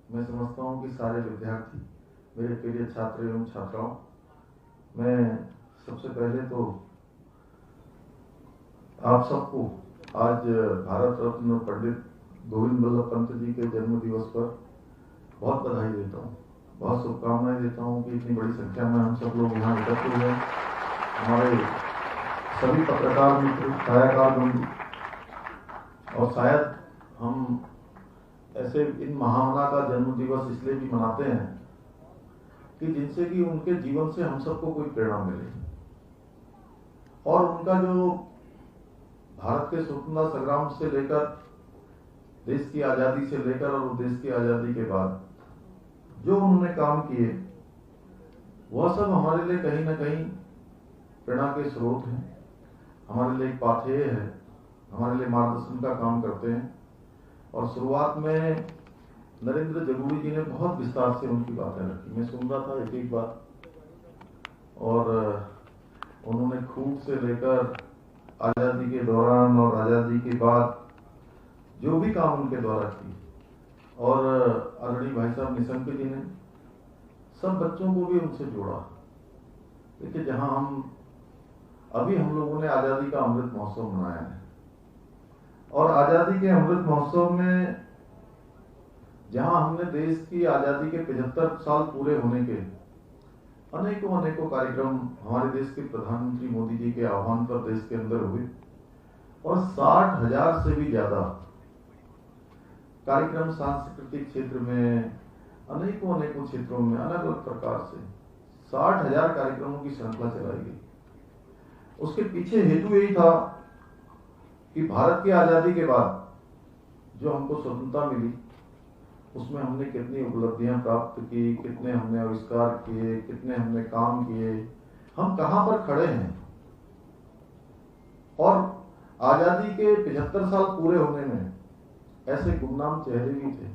मैं समझता हूँ कि सारे विद्यार्थी, मेरे प्रिय छात्र एवं छात्राओं, मैं सबसे पहले तो आप सबको आज भारत रत्न पंडित गोविंद वल्लभ पंत जी के जन्म दिवस पर बहुत बधाई देता हूँ, बहुत शुभकामनाएं देता हूँ कि इतनी बड़ी संख्या में हम सब लोग यहाँ एकत्र हुए। हमारे सभी पत्रकार मित्र, छायाकार बंधु, और शायद हम ऐसे इन महामना का जन्म दिवस इसलिए भी मनाते हैं कि जिनसे कि उनके जीवन से हम सबको कोई प्रेरणा मिले, और उनका जो भारत के स्वतंत्रता संग्राम से लेकर देश की आजादी से लेकर और देश की आजादी के बाद जो उन्होंने काम किए, वह सब हमारे लिए कहीं ना कहीं प्रेरणा के स्रोत हैं, हमारे लिए एक पाथेय है, हमारे लिए मार्गदर्शन का काम करते हैं। और शुरुआत में नरेंद्र जरूरी जी ने बहुत विस्तार से उनकी बातें रखी, मैं सुन रहा था एक एक बात, और उन्होंने खूब से लेकर आजादी के दौरान और आजादी के बाद जो भी काम उनके द्वारा की, और आदरणीय भाई साहब निशंक जी ने सब बच्चों को भी उनसे जोड़ा। देखिए, जहां हम लोगों ने आजादी का अमृत महोत्सव मनाया है, और आजादी के अमृत महोत्सव में जहां हमने देश की आजादी के 75 साल पूरे होने के अनेकों कार्यक्रम हमारे देश के प्रधानमंत्री मोदी जी के आह्वान पर देश के अंदर हुए, और 60,000 से भी ज्यादा कार्यक्रम सांस्कृतिक क्षेत्र में अनेकों क्षेत्रों में अलग अलग प्रकार से 60,000 कार्यक्रमों की श्रृंखला चलाई गई। उसके पीछे हेतु यही था कि भारत की आजादी के बाद जो हमको स्वतंत्रता मिली, उसमें हमने कितनी उपलब्धियां प्राप्त की, कितने हमने आविष्कार किए, कितने हमने काम किए, हम कहां पर खड़े हैं। और आजादी के 75 साल पूरे होने में ऐसे गुमनाम चेहरे भी थे।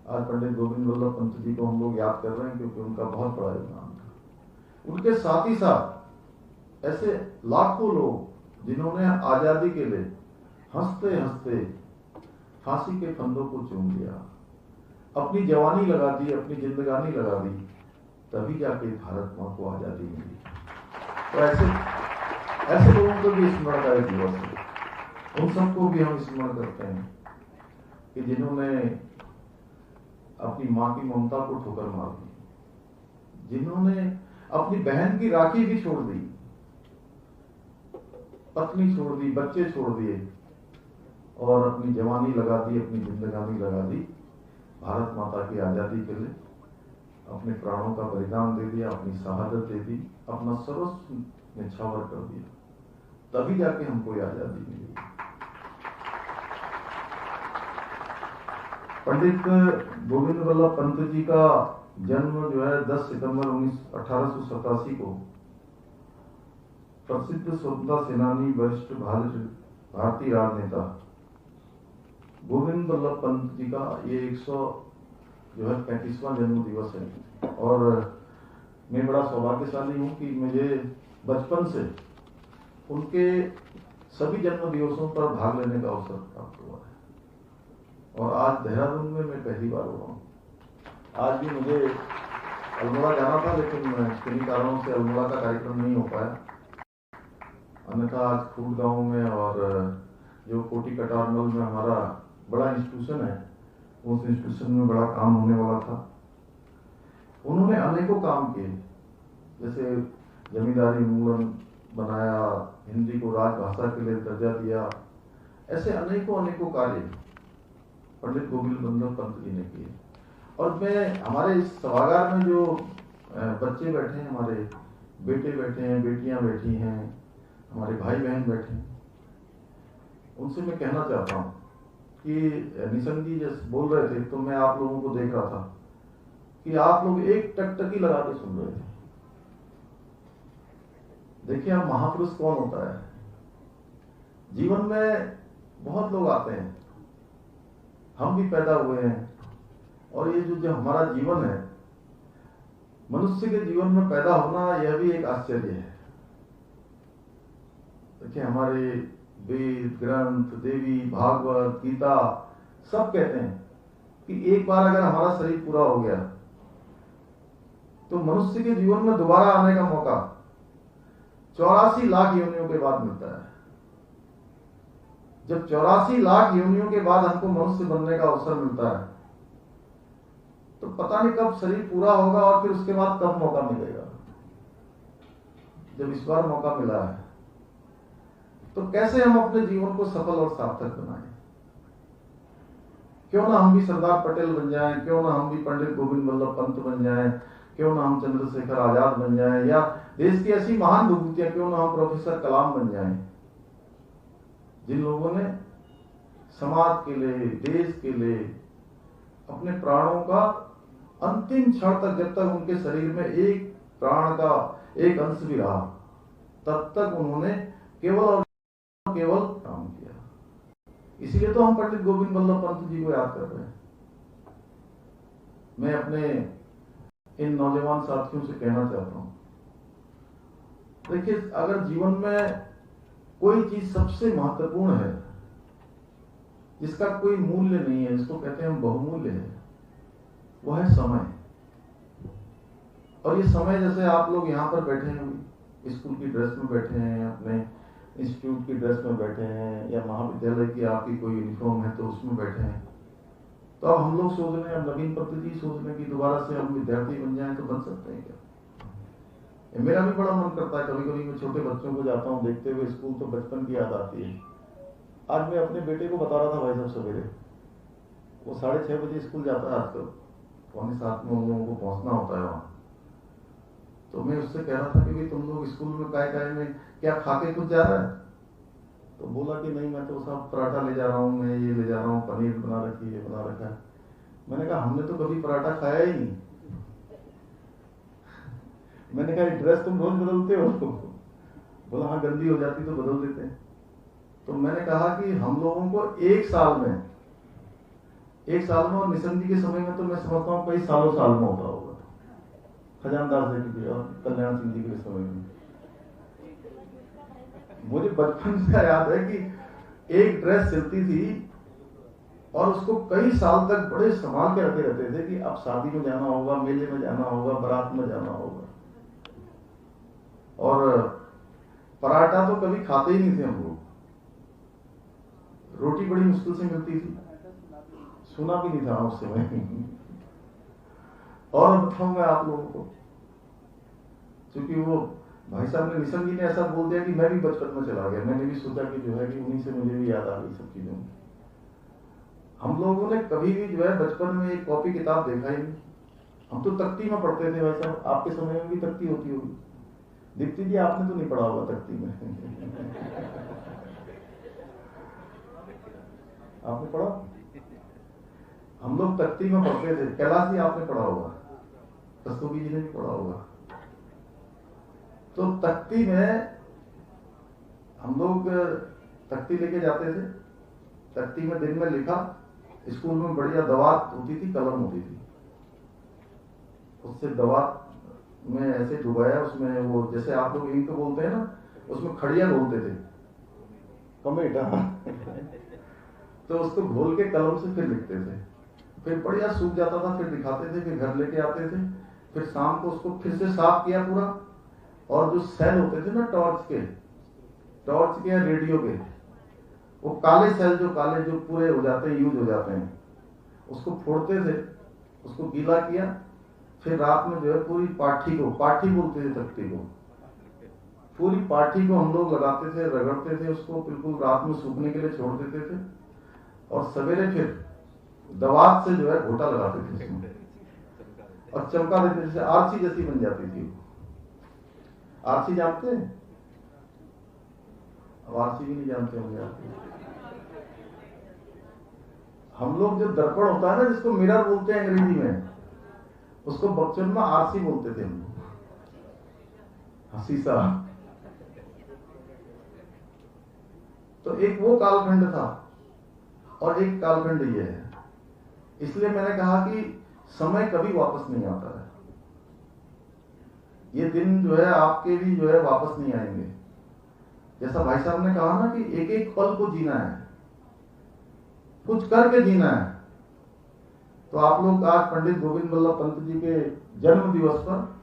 आज पंडित गोविंद वल्लभ पंत जी को हम लोग याद कर रहे हैं क्योंकि उनका बहुत बड़ा योगदान था। उनके साथ ही साथ ऐसे लाखों लोग जिन्होंने आजादी के लिए हंसते हंसते फांसी के फंदों को चूम लिया, अपनी जवानी लगा दी, अपनी जिंदगानी लगा दी, तभी जाके भारत मां को आजादी मिली। तो ऐसे लोगों को भी स्मरण का एक दिवस है। उन सबको भी हम स्मरण करते हैं कि जिन्होंने अपनी मां की ममता को ठोकर मार दी, जिन्होंने अपनी बहन की राखी भी छोड़ दी, पत्नी छोड़ दी, बच्चे छोड़ दिए, और अपनी जवानी लगा दी, अपनी जिंदगानी लगा दी, भारत माता की आजादी के लिए अपने प्राणों का बलिदान दे दिया, अपनी शहादत दे दी, अपना सर्वस्व निछावर कर दिया, तभी जाके हमको आजादी मिली। पंडित गोविंद वल्लभ पंत जी का जन्म जो है 10 सितंबर 1887 को प्रसिद्ध स्वतंत्रता सेनानी, वरिष्ठ भारतीय राजनेता गोविंद वल्लभ पंत जी का ये 135वां जन्म दिवस है। और मैं बड़ा सौभाग्यशाली हूँ कि मुझे बचपन से उनके सभी जन्म दिवसों पर भाग लेने का अवसर प्राप्त हुआ है, और आज देहरादून में मैं पहली बार हुआ हूँ। आज भी मुझे अल्मोड़ा जाना था, लेकिन किन्हीं कारणों से अल्मोड़ा का कार्यक्रम नहीं हो पाया। अन्यथा आज खूब गाँव में और जो कोटी कटारमल में हमारा बड़ा इंस्टीट्यूशन है, उस इंस्टीट्यूशन में बड़ा काम होने वाला था। उन्होंने अनेकों काम किए, जैसे जमींदारी उन्मूलन बनाया, हिंदी को राजभाषा के लिए दर्जा दिया, ऐसे अनेकों कार्य पंडित गोविंद वल्लभ पंत जी ने किए। और मैं हमारे इस सभागार में जो बच्चे बैठे हैं, हमारे बेटे बैठे हैं, बेटियां बैठी हैं, हमारे भाई बहन बैठे हैं, उनसे मैं कहना चाहता हूँ कि निशंक जी जैसे बोल रहे थे तो मैं आप लोगों को देख रहा था कि आप लोग एक टकटकी लगा के सुन रहे थे। देखिए, आप महापुरुष कौन होता है। जीवन में बहुत लोग आते हैं, हम भी पैदा हुए हैं, और ये जो हमारा जीवन है, मनुष्य के जीवन में पैदा होना, यह भी एक आश्चर्य है। देखिए, हमारे वेद ग्रंथ, देवी भागवत, गीता सब कहते हैं कि एक बार अगर हमारा शरीर पूरा हो गया तो मनुष्य के जीवन में दोबारा आने का मौका 84 लाख योनियों के बाद मिलता है। जब 84 लाख योनियों के बाद हमको मनुष्य बनने का अवसर मिलता है तो पता नहीं कब शरीर पूरा होगा और फिर उसके बाद कब मौका मिलेगा। जब इस बार मौका मिला है तो कैसे हम अपने जीवन को सफल और सार्थक बनाएं। क्यों ना हम भी सरदार पटेल बन जाएं, क्यों ना हम भी पंडित गोविंद वल्लभ पंत बन जाएं, क्यों ना हम चंद्रशेखर आजाद बन जाएं, या देश की ऐसी महान विभूतियां क्यों ना हम प्रोफेसर कलाम बन जाएं, जिन लोगों ने समाज के लिए, देश के लिए अपने प्राणों का अंतिम क्षण तक, जब तक उनके शरीर में एक प्राण का एक अंश भी रहा, तब तक उन्होंने केवल और केवल काम किया। इसीलिए तो हम पंडित गोविंद वल्लभ पंत जी को याद कर रहे हैं। मैं अपने इन नौजवान साथियों से कहना चाहता हूं, देखिए, अगर जीवन में कोई चीज सबसे महत्वपूर्ण है जिसका कोई मूल्य नहीं है, जिसको कहते हैं हम बहुमूल्य है, वो है समय। और ये समय, जैसे आप लोग यहाँ पर बैठे हैं, स्कूल की ड्रेस में बैठे हैं, अपने इंस्टीट्यूट की ड्रेस में बैठे हैं, या महाविद्यालय की आपकी कोई यूनिफॉर्म है तो उसमें बैठे हैं, तो अब हम लोग सोच रहे हैं, अब नवीन पत्र जी सोच रहे हैं कि दोबारा से हम विद्यार्थी बन जाएं, तो बन सकते हैं क्या? मेरा भी बड़ा मन करता है, कभी कभी मैं छोटे बच्चों को जाता हूँ देखते हुए स्कूल, तो बचपन की याद आती है। आज मैं अपने बेटे को बता रहा था, भाई साहब, सवेरे वो 6:30 बजे स्कूल जाता है आजकल, 6:45 में उन लोगों को पहुंचना होता है वहां। तो मैं उससे कह रहा था कि भाई तुम लोग स्कूल में काय में क्या खा के कुछ जा रहा है? तो बोला कि नहीं, मैं तो सब पराठा ले जा रहा हूँ, मैं ये ले जा रहा हूँ, पनीर बना रखी है, बना रखा है। मैंने कहा हमने तो कभी पराठा खाया ही नहीं। मैंने कहा ड्रेस तुम रोज बदलते हो? बोला हाँ, गंदी हो जाती तो बदल देते हैं। तो मैंने कहा कि हम लोगों को एक साल में, और निशंक जी के समय में तो मैं समझता हूँ कई सालों साल में होता होगा, खजानदार जी के और कल्याण सिंह जी के समय में। मुझे बचपन से याद है कि एक ड्रेस सिलती थी और उसको कई साल तक बड़े संभाल के रखे रहते थे कि अब शादी में जाना होगा, मेले में जाना होगा, बारात में जाना होगा। और पराठा तो कभी खाते ही नहीं थे हम लोग, रोटी बड़ी मुश्किल से मिलती थी, सुना भी नहीं था उस समय। और बताऊं मैं आप लोगों को, क्योंकि वो भाई साहब ने, निशंक जी ने ऐसा बोल दिया कि मैं भी बचपन में चला गया। मैंने भी सोचा कि जो है कि उन्हीं से मुझे भी याद आ गई सब चीजों। हम लोगों ने कभी भी जो है बचपन में एक कॉपी किताब देखा ही नहीं। हम तो तख्ती में पढ़ते थे भाई साहब। आपके समय में भी तख्ती होती होगी। दीप्ति जी, आपने तो नहीं पढ़ा होगा तख्ती में। आपने पढ़ा? हम लोग तख्ती में पढ़ते थे। कैलाश जी आपने पढ़ा होगा, कस्तूरी जी ने भी पढ़ा होगा। तो तख्ती में हम लोग तख्ती लेके जाते थे, तख्ती में दिन में लिखा, स्कूल में बढ़िया दवात होती थी, कलम होती थी, उससे दवात में ऐसे डुबाया, उसमें वो जैसे आप लोग इंक बोलते हैं ना, उसमें खड़िया बोलते थे, कमेटा। तो उसको घोल के कलम से फिर लिखते थे, फिर बढ़िया सूख जाता था, फिर दिखाते थे, फिर घर लेके आते थे, फिर शाम को उसको फिर से साफ किया पूरा। और जो सेल होते थे ना टॉर्च के या रेडियो के, वो काले सेल जो पूरे हो जाते हैं, यूज हो जाते हैं, उसको फोड़ते थे, उसको गीला किया, फिर रात में जो है पूरी पाठी बोलते थे तख्ती को, पूरी पाठी को हम लोग लगाते थे, रगड़ते थे, उसको बिल्कुल रात में सूखने के लिए छोड़ देते थे, और सवेरे फिर दवात से जो है घोटा लगाते थे इसमें और चमका देते, जैसे आरसी जैसी बन जाती थी। आरसी जानते हैं? अब आरसी भी नहीं जानते होंगे आप। हम लोग जो दर्पण होता है ना, जिसको मिरर बोलते हैं अंग्रेजी में, उसको बचपन में आरसी बोलते थे हम लोग, शीशा। तो एक वो कालखंड था और एक कालखंड ये है। इसलिए मैंने कहा कि समय कभी वापस नहीं आता है। ये दिन जो है आपके भी जो है वापस नहीं आएंगे। जैसा भाई साहब ने कहा ना कि एक एक पल को जीना है, कुछ करके जीना है। तो आप लोग आज पंडित गोविंद बल्लभ पंत जी के जन्म दिवस पर